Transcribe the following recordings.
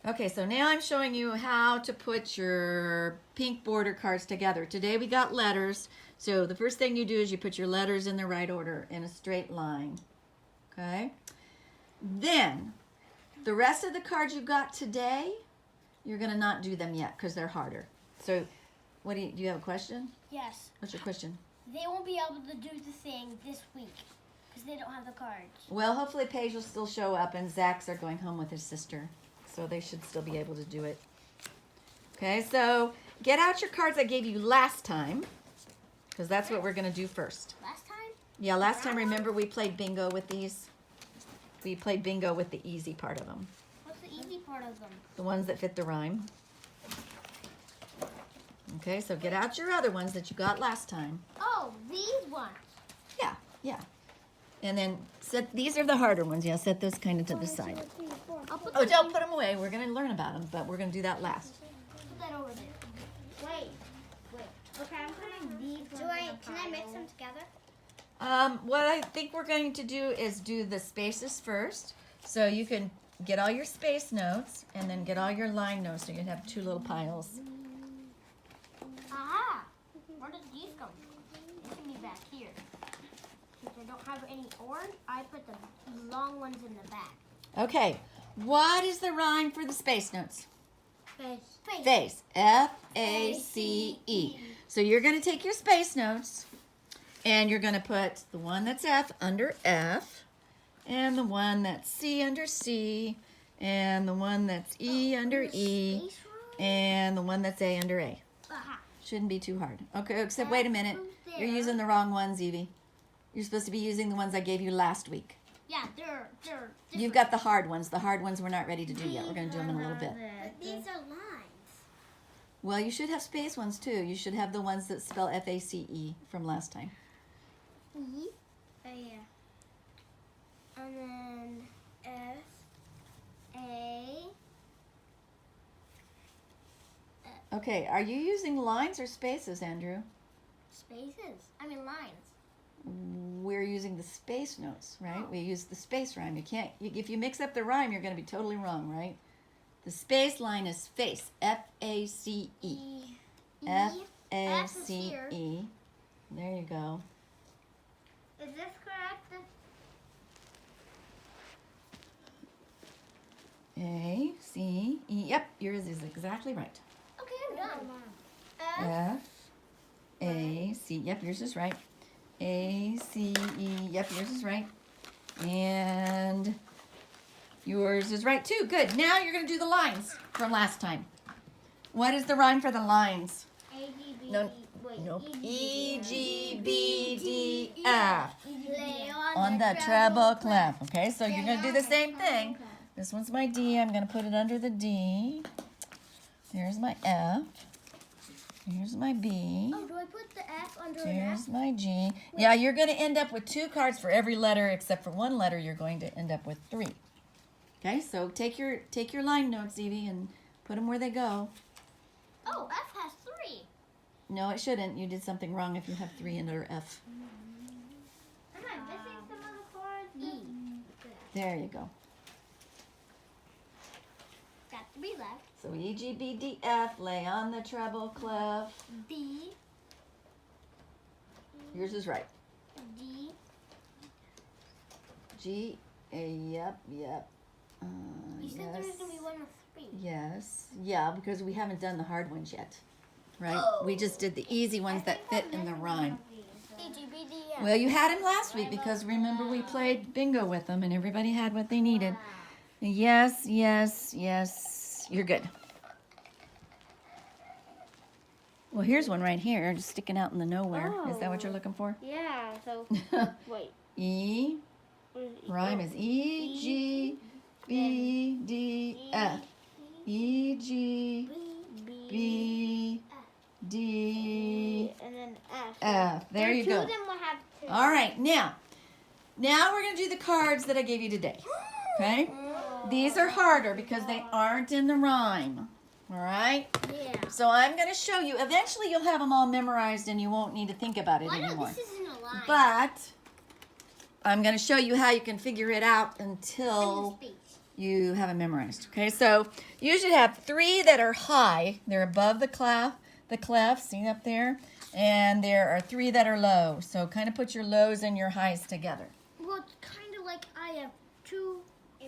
Okay, so now I'm showing you how to put your pink border cards together. Today we got letters. So the first thing you do is you put your letters in the right order in a straight line. Okay? Then, the rest of the cards you got today, you're going to not do them yet because they're harder. So, do you have a question? Yes. What's your question? They won't be able to do the thing this week because they don't have the cards. Well, hopefully Paige will still show up and Zach's are going home with his sister. So they should still be able to do it. Okay, so get out your cards I gave you last time because that's what we're going to do first. Last time? Yeah, last time, remember we played bingo with these? We played bingo with the easy part of them. What's the easy part of them? The ones that fit the rhyme. Okay, so get out your other ones that you got last time. Oh, these ones. Yeah. And then these are the harder ones. Yeah, set those kind of to the side. I'll put Oh, don't put them away. We're going to learn about them, but we're going to do that last. Put that over there. Wait. Okay, I'm putting these ones Can I mix them together? What I think we're going to do is do the spaces first. So you can get all your space notes and then get all your line notes so you can have two little piles. Aha! Where did these come from? They should be back here. Since I don't have any orange, I put the long ones in the back. Okay, what is the rhyme for the space notes? Face. Face. F-A-C-E. So you're going to take your space notes and you're going to put the one that's F under F and the one that's C under C and the one that's E under E and the one that's A under A. Aha. Shouldn't be too hard. Okay, except wait a minute. You're using the wrong ones, Evie. You're supposed to be using the ones I gave you last week. Yeah, they're You've got the hard ones. The hard ones we're not ready to do yet. We're going to do them in a little bit. But these are lines. Well, you should have space ones too. You should have the ones that spell F-A-C-E from last time. E. Oh yeah. And then F A. Okay, are you using lines or spaces, Andrew? Spaces. I mean lines. We're using the space notes, right? We use the space rhyme. You can't, if you mix up the rhyme, you're going to be totally wrong, right? The space line is face, F-A-C-E. F-A-C-E. There you go. Is this correct? A-C-E. Yep, yours is exactly right. Okay, I'm done. F-A-C. Yep, yours is right. A-C-E. Yep, yours is right. And yours is right too. Good. Now you're going to do the lines from last time. What is the rhyme for the lines? A-G-B-E. No, Wait. nope. E-G-B-D-F. Lay On the treble clef. Okay, so you're going to do the same thing. This one's my D. I'm going to put it under the D. Here's my F. Here's my B. Oh, do I put the F under an Here's F? my G. Yeah, you're going to end up with 2 cards for every letter except for one letter. You're going to end up with 3. Okay, so take your line notes, Evie, and put them where they go. Oh, F has 3. No, it shouldn't. You did something wrong if you have 3 under F. Am I missing some of the cards? E. There you go. Got 3 left. So E, G, B, D, F, lay on the treble clef. B. Yours is right. D. G, A, yep. You said there was going to be one with 3. Yes. Yeah, because we haven't done the hard ones yet. Right? Oh. We just did the easy ones that fit in the rhyme. E, G, B, D, F. Well, you had him last week because remember we played bingo with them and everybody had what they needed. Yes, yes, yes. You're good. Well, here's one right here, just sticking out in the nowhere. Is that what you're looking for? Yeah, so, wait. E. Rhyme is E, G, B, D, F. E, G, B, D, And then F. F. There you go. Two of them will have 2. All right, now we're going to do the cards that I gave you today. Okay? These are harder because they aren't in the rhyme. All right? Yeah. So I'm going to show you. Eventually, you'll have them all memorized and you won't need to think about it Well, I know anymore. this isn't a line. But I'm going to show you how you can figure it out until Space. you haven't memorized. Okay, so you should have 3 that are high. They're above the clef, see up there? And there are 3 that are low. So kind of put your lows and your highs together. Well, it's kind of like I have 2.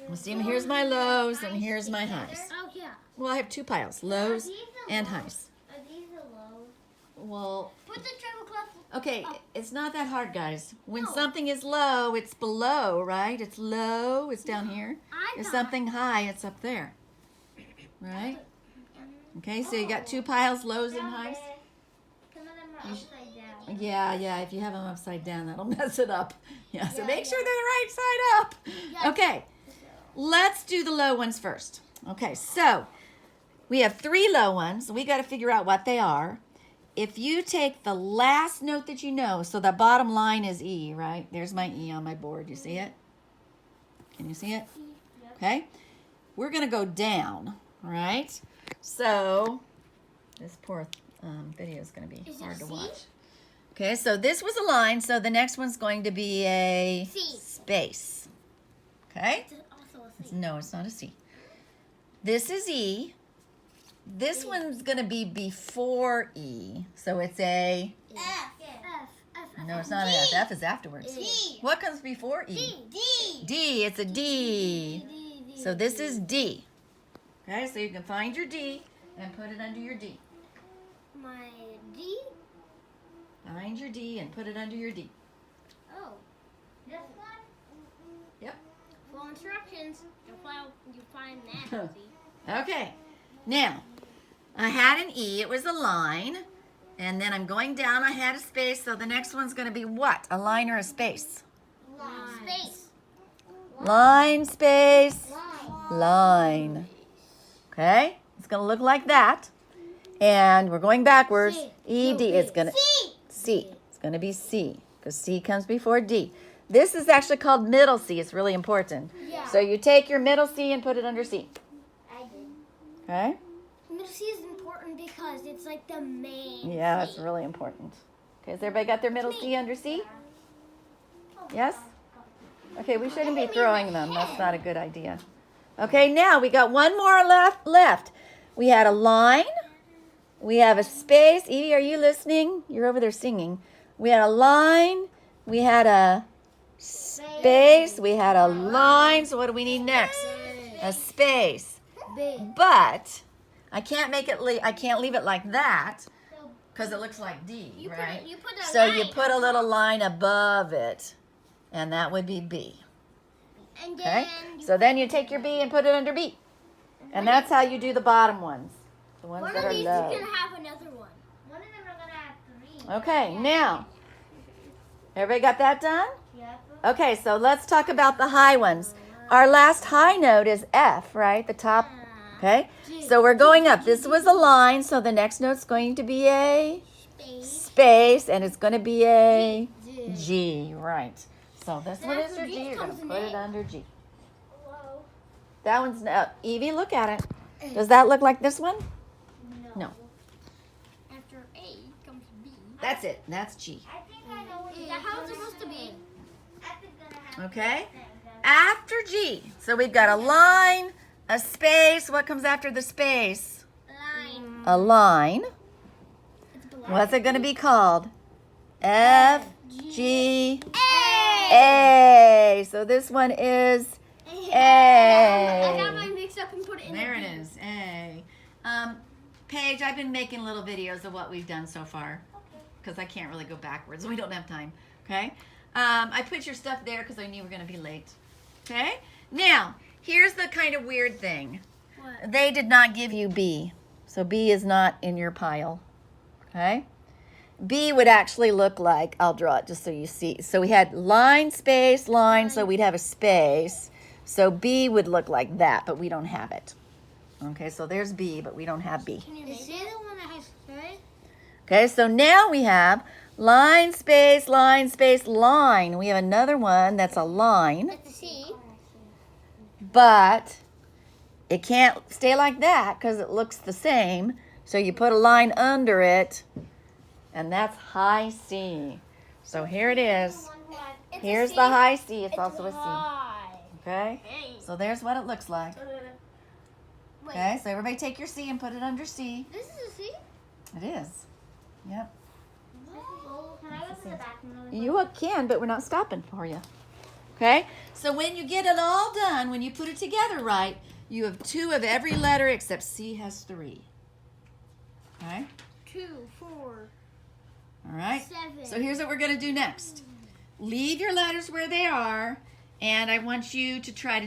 Well, see, here's my lows and here's my highs. Oh, yeah. Well, I have 2 piles, lows and highs. Are these the lows? Well, Put the treble clef. okay, it's not that hard, guys. When No. something is low, it's below, right? It's low, it's down here. I If got- something high, it's up there. Right? Okay, so you got 2 piles, lows and highs? Some of them are upside down. Yeah, if you have them upside down, that'll mess it up. Yeah, so Yeah, make sure yeah. they're the right side up. Yeah. Okay, let's do the low ones first. Okay, so we have 3 low ones. We got to figure out what they are. If you take the last note that you know, so the bottom line is E, right? There's my E on my board. You see it? Can you see it? Okay. We're going to go down, all right? So this poor video is going to be Is it hard to C? watch. Okay, so this was a line, so the next one's going to be a C. space. Okay? It's also a C. No, it's not a C. This is E. This one's going to be before E, so it's a... F. No, it's not an F. F is afterwards. D. What comes before E? D. D, it's a D. D. So this is D. Okay, so you can find your D and put it under your D. My D. Find your D and put it under your D. Oh. This one? Yep. Full instructions. You find that. See? Okay. Now, I had an E. It was a line. And then I'm going down. I had a space. So the next one's going to be what? A line or a space? Space. Line, space, Line. line. Okay? It's going to look like that. And we're going backwards. C. ED is going to... C. C. It's going to be C because C comes before D. This is actually called middle C. It's really important. Yeah. So you take your middle C and put it under C. I did. Okay? Middle C is important because it's like the main. Yeah, C. it's really important. Okay, has everybody got their middle C under C? Yes? Okay, we shouldn't be throwing them. That's not a good idea. Okay, now we got one more left. We had a line. We have a space. Evie, are you listening? You're over there singing. We had a line. We had a space. We had a line. So what do we need next? A space. Big. But I can't make it. I can't leave it like that because it looks like D, You put right? it- you put a So you line put a on little top. line above it, and that would be B. And Okay. then So then you take your B and put it under B, and that's how you do the bottom ones, the ones one that of are these low. is gonna have another one. One of them are gonna have 3. Okay. Now, everybody got that done? Yep. Okay. So let's talk about the high ones. Our last high note is F, right? The top. Okay. So we're going up. This was a line, so the next note's going to be a Space. space, and it's going to be a G. G, right. So this one is after your G G. You're going comes to an put A. it under G. Whoa. That one's, Evie, look at it. Does that look like this one? No. After A comes B. That's it. That's G. I think I know what it is. How is it supposed to be? F is gonna have Okay. After G. So we've got a line, a space. What comes after the space? line. A line. It's black. What's it going to be called? F, G, A. A. So this one is I got A. mine mixed up and put it in There the it is, A. Paige, I've been making little videos of what we've done so far because I can't really go backwards. We don't have time, okay? I put your stuff there because I knew we were going to be late, okay? Now, here's the kind of weird thing. What? They did not give you B, so B is not in your pile, okay? B would actually look like, I'll draw it just so you see. So we had line, space, line, so we'd have a space. So B would look like that, but we don't have it. Okay, so there's B, but we don't have B. Can you make it? Is the one that has space? Okay, so now we have line, space, line. We have another one that's a line, It's a C. but it can't stay like that because it looks the same. So you put a line under it, and that's high C. So here it is. It's Here's a C. the high C. It's It's also a C. high. Okay? Hey. So there's what it looks like. Wait, Okay, so everybody take your C and put it under C. this is a C? It is. Yep. Can I go to the bathroom really quick? You can, but we're not stopping for you. Okay? So when you get it all done, when you put it together right, you have 2 of every letter except C has 3. Okay? 2, 4, All right? 7. So here's what we're going to do next. Leave your letters where they are, and I want you to try to do